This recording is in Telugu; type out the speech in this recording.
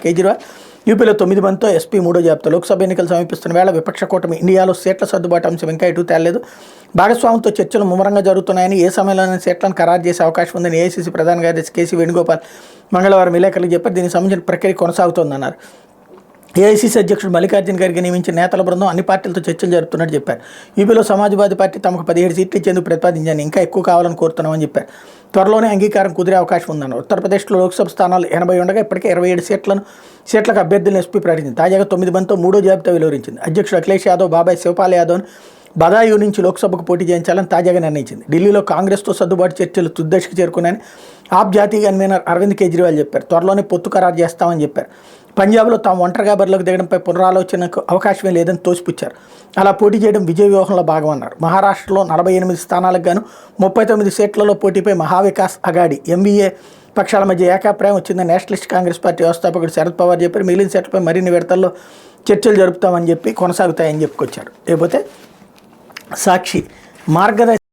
కేజ్రీవాల్ యూపీలో 9 మందితో ఎస్పీ మూడో జాబితా. లోక్సభ ఎన్నికలు సమీపిస్తున్న వేళ విపక్ష కూటమి ఇండియాలో సీట్ల సర్దుబాటు అంశం ఇంకా ఎటూ తేలలేదు. భాగస్వామ్యంతో చర్చలు ముమ్మరంగా జరుగుతున్నాయని, ఏ సమయంలోనైనా సీట్లను ఖరారు చేసే అవకాశం ఉందని ఏఐసీసీ ప్రధాన కార్యదర్శి కేసీ వేణుగోపాల్ మంగళవారం విలేకరులకు చెప్పారు. దీనికి సంబంధించిన ప్రక్రియ కొనసాగుతోందన్నారు. ఏఐసీసీ అధ్యక్షుడు మల్లికార్జున ఖర్గే నియమించిన నేతల బృందం అన్ని పార్టీలతో చర్చలు జరుపుతున్నట్టు చెప్పారు. యూపీలో సమాజ్వాదీ పార్టీ తమకు 17 సీట్లు ఇచ్చేందుకు ప్రతిపాదించాలని, ఇంకా ఎక్కువ కావాలని కోరుతున్నామని చెప్పారు. త్వరలోనే అంగీకారం కుదిరే అవకాశం ఉందన్నారు. ఉత్తరప్రదేశ్లో లోక్సభ స్థానాలు 80 ఉండగా ఇప్పటికే 27 సీట్లకు అభ్యర్థులను ఎస్పీ ప్రకటించింది. తాజాగా 9 మందితో మూడో జాబితా వెలువరించింది. అధ్యక్షుడు అఖిలేష్ యాదవ్ బాబాయ్ శివపాల్ యాదవ్ను బదాయూ నుంచి లోక్సభకు పోటీ చేయించాలని తాజాగా నిర్ణయించింది. ఢిల్లీలో కాంగ్రెస్తో సర్దుబాటు చర్చలు తుద్దశకు చేరుకున్నాయని ఆప్ జాతీయ కన్వీనర్ అరవింద్ కేజ్రీవాల్ చెప్పారు. త్వరలోనే పొత్తు ఖరారు చేస్తామని చెప్పారు. పంజాబ్లో తాము ఒంటరిగా బరిలోకి దిగడంపై పునరాలోచనకు అవకాశమే లేదని తోసిపుచ్చారు. అలా పోటీ చేయడం విజయ వ్యూహంలో భాగమన్నారు. మహారాష్ట్రలో 48 స్థానాలకు గాను 39 సీట్లలో పోటీపై మహావికాస్ అఘాడీ ఎంవీఏ పక్షాల మధ్య ఏకాభిప్రాయం వచ్చిందని నేషనలిస్ట్ కాంగ్రెస్ పార్టీ వ్యవస్థాపకుడు శరద్ పవార్ చెప్పారు. మిగిలిన సీట్లపై మరిన్ని విడతల్లో చర్చలు జరుపుతామని చెప్పి కొనసాగుతాయని చెప్పుకొచ్చారు. లేకపోతే సాక్షి మార్గదర్శి